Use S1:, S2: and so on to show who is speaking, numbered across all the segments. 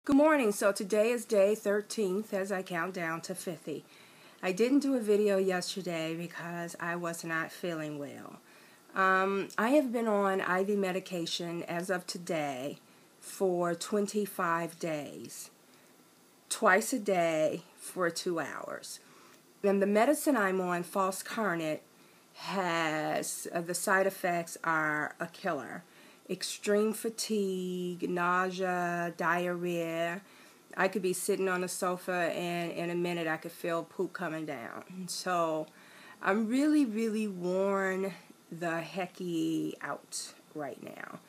S1: Good morning. So today is day 13th as I count down to 50. I didn't do a video yesterday because I was not feeling well. I have been on IV medication as of today for 25 days, twice a day for 2 hours. And the medicine I'm on, false carnate, has the side effects are a killer. Extreme fatigue, nausea, diarrhea. I could be sitting on the sofa and in a minute I could feel poop coming down. So I'm really worn the hecky out right now.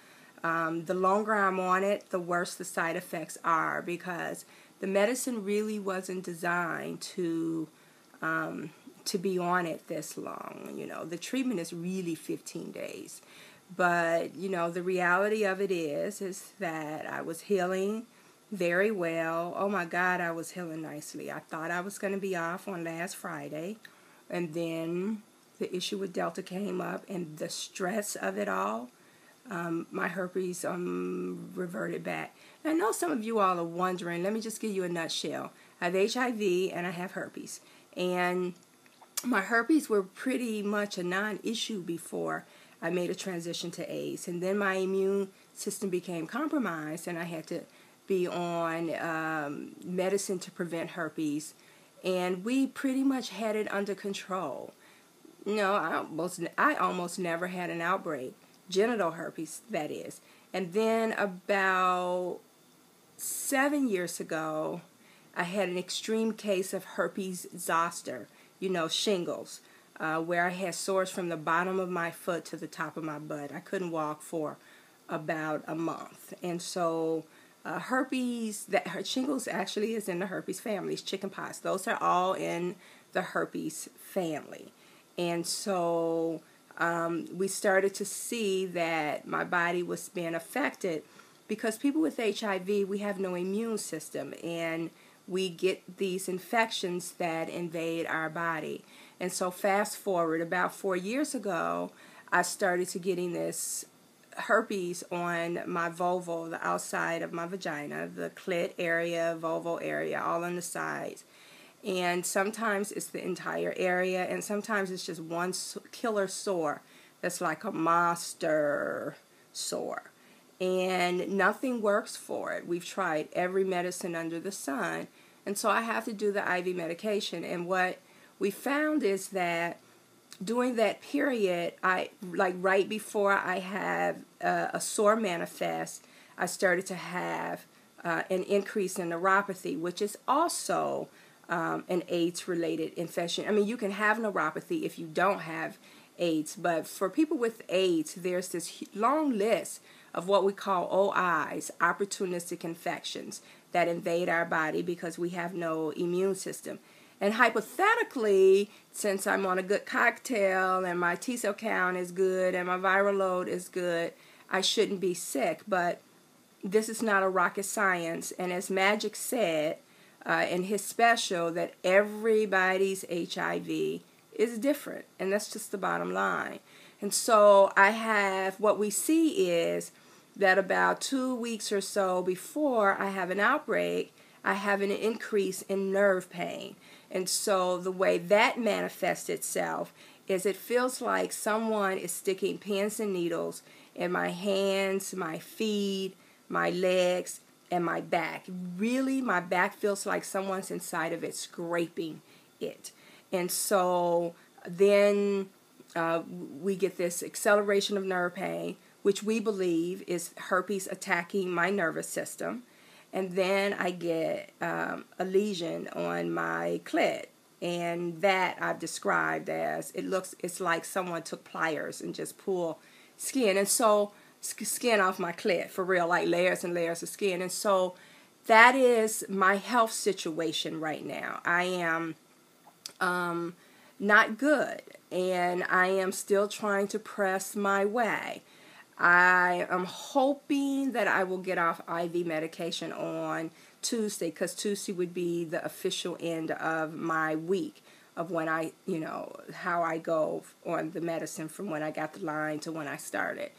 S1: The longer I'm on it, the worse the side effects are, because the medicine really wasn't designed to be on it this long. You know, the treatment is really 15 days. But, you know, the reality of it is that I was healing very well. Oh my God, I was healing nicely. I thought I was going to be off on last Friday, and then the issue with Delta came up, and the stress of it all, my herpes reverted back. And I know some of you all are wondering, let me just give you a nutshell. I have HIV and I have herpes. And my herpes were pretty much a non-issue before I made a transition to AIDS, and then my immune system became compromised, and I had to be on medicine to prevent herpes, and we pretty much had it under control. No, I almost never had an outbreak, genital herpes, that is. And then about 7 years ago, I had an extreme case of herpes zoster, you know, shingles. Where I had sores from the bottom of my foot to the top of my butt. I couldn't walk for about a month. And so herpes, shingles actually is in the herpes family. It's chickenpox. Those are all in the herpes family. And so we started to see that my body was being affected because people with HIV, we have no immune system, and we get these infections that invade our body. And so fast forward, about 4 years ago, I started to getting this herpes on my vulva, the outside of my vagina, the clit area, vulval area, all on the sides. And sometimes it's the entire area, and sometimes it's just one killer sore that's like a monster sore. And nothing works for it. We've tried every medicine under the sun, and so I have to do the IV medication. And what we found is that during that period, right before I have a sore manifest, I started to have an increase in neuropathy, which is also an AIDS-related infection. I mean, you can have neuropathy if you don't have AIDS, but for people with AIDS, there's this long list of what we call OIs, opportunistic infections, that invade our body because we have no immune system. And hypothetically, since I'm on a good cocktail and my T cell count is good and my viral load is good, I shouldn't be sick. But this is not a rocket science. And as Magic said in his special, that everybody's HIV is different. And that's just the bottom line. And so what we see is that about 2 weeks or so before I have an outbreak, I have an increase in nerve pain. And so the way that manifests itself is it feels like someone is sticking pins and needles in my hands, my feet, my legs, and my back. Really, my back feels like someone's inside of it scraping it. And so then we get this acceleration of nerve pain, which we believe is herpes attacking my nervous system. And then I get a lesion on my clit, and that I've described as it's like someone took pliers and just pulled skin, and so skin off my clit, for real, like layers and layers of skin. And so that is my health situation right now. I am not good, and I am still trying to press my way. I am hoping that I will get off IV medication on Tuesday, because Tuesday would be the official end of my week of when how I go on the medicine from when I got the line to when I started.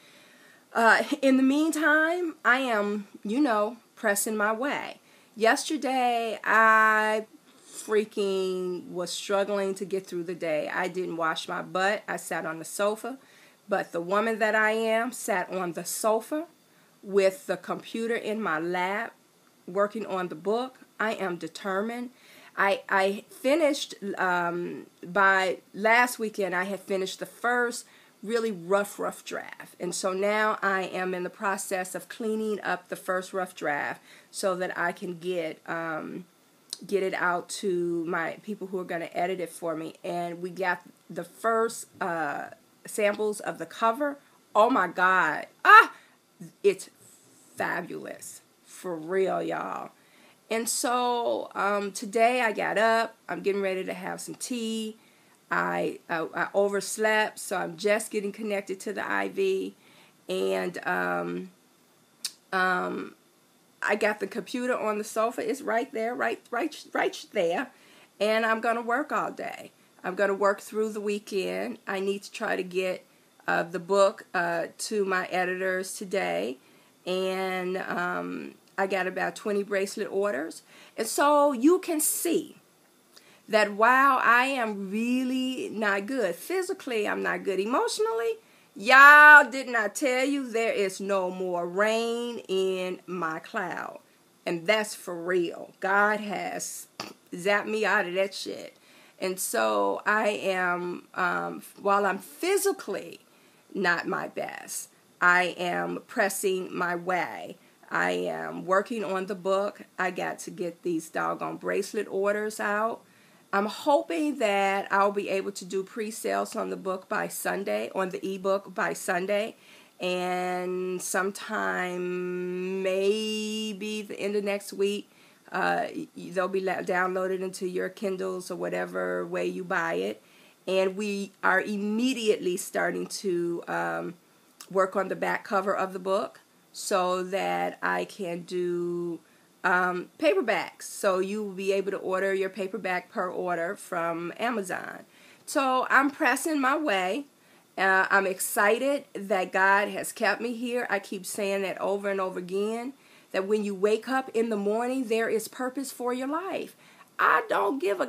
S1: In the meantime, I am, pressing my way. Yesterday, I freaking was struggling to get through the day. I didn't wash my butt. I sat on the sofa. But the woman that I am sat on the sofa with the computer in my lap, working on the book. I am determined. I finished, by last weekend, I had finished the first really rough draft. And so now I am in the process of cleaning up the first rough draft so that I can get it out to my people who are going to edit it for me. And we got the first samples of the cover. Oh my God. It's fabulous. For real, y'all. And so today I got up. I'm getting ready to have some tea. I overslept, so I'm just getting connected to the IV. And I got the computer on the sofa. It's right there, right there. And I'm going to work all day. I'm going to work through the weekend. I need to try to get the book to my editors today. And I got about 20 bracelet orders. And so you can see that while I am really not good, physically I'm not good, emotionally, y'all, didn't I tell you there is no more rain in my cloud? And that's for real. God has zapped me out of that shit. And so I am, while I'm physically not my best, I am pressing my way. I am working on the book. I got to get these doggone bracelet orders out. I'm hoping that I'll be able to do pre-sales on the book by Sunday, on the ebook by Sunday. And sometime maybe the end of next week, they'll be downloaded into your Kindles or whatever way you buy it. And we are immediately starting to work on the back cover of the book so that I can do paperbacks. So you will be able to order your paperback per order from Amazon. So I'm pressing my way. I'm excited that God has kept me here. I keep saying that over and over again, that when you wake up in the morning, there is purpose for your life. I don't give a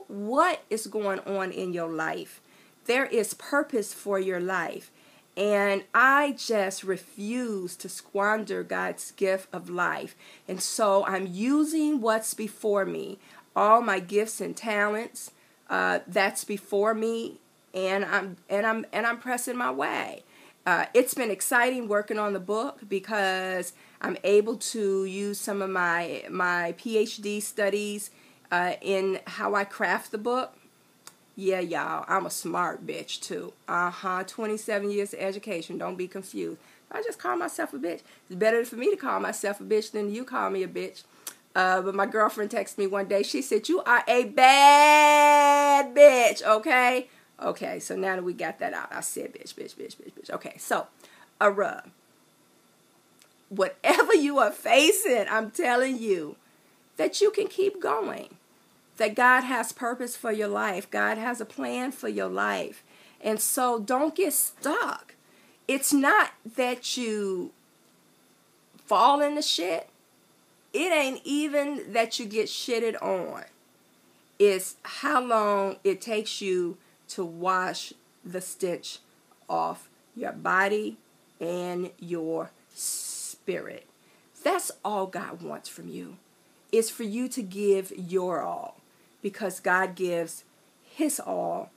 S1: what is going on in your life. There is purpose for your life. And I just refuse to squander God's gift of life. And so I'm using what's before me, all my gifts and talents that's before me, and I'm pressing my way. It's been exciting working on the book because I'm able to use some of my PhD studies in how I craft the book. Yeah, y'all, I'm a smart bitch, too. 27 years of education. Don't be confused. I just call myself a bitch. It's better for me to call myself a bitch than you call me a bitch. But my girlfriend texted me one day. She said, you are a bad bitch, okay? Okay, so now that we got that out, I said bitch. Okay, so, a rub. Whatever you are facing, I'm telling you that you can keep going. That God has purpose for your life. God has a plan for your life. And so don't get stuck. It's not that you fall into shit. It ain't even that you get shitted on. It's how long it takes you to wash the stench off your body and your spirit. That's all God wants from you. It's for you to give your all. Because God gives his all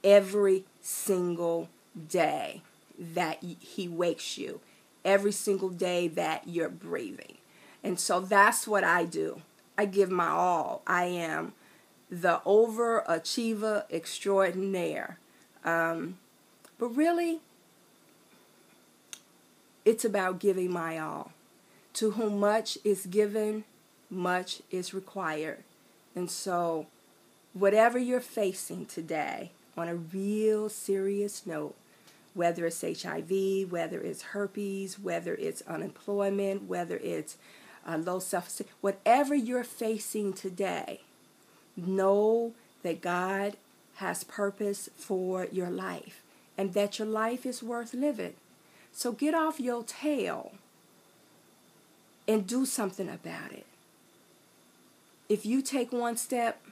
S1: every single day that he wakes you. Every single day that you're breathing. And so that's what I do. I give my all. I am the overachiever extraordinaire. But really, it's about giving my all. To whom much is given, much is required. And so, whatever you're facing today, on a real serious note, whether it's HIV, whether it's herpes, whether it's unemployment, whether it's low self-esteem, whatever you're facing today, know that God has purpose for your life and that your life is worth living. So get off your tail and do something about it. If you take one step,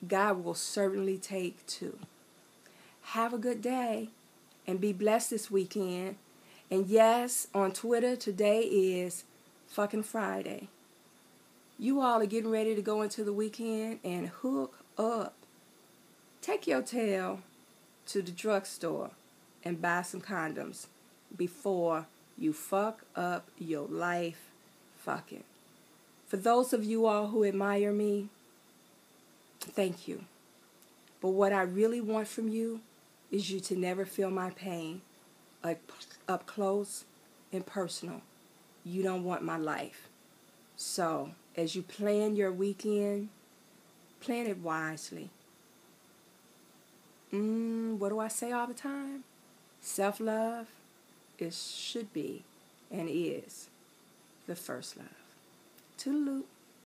S1: God will certainly take two. Have a good day and be blessed this weekend. And yes, on Twitter, today is fucking Friday. You all are getting ready to go into the weekend and hook up. Take your tail to the drugstore and buy some condoms before you fuck up your life fucking. For those of you all who admire me, thank you. But what I really want from you is you to never feel my pain up close and personal. You don't want my life. So, as you plan your weekend, plan it wisely. What do I say all the time? Self-love should be and is the first love. Toodaloo.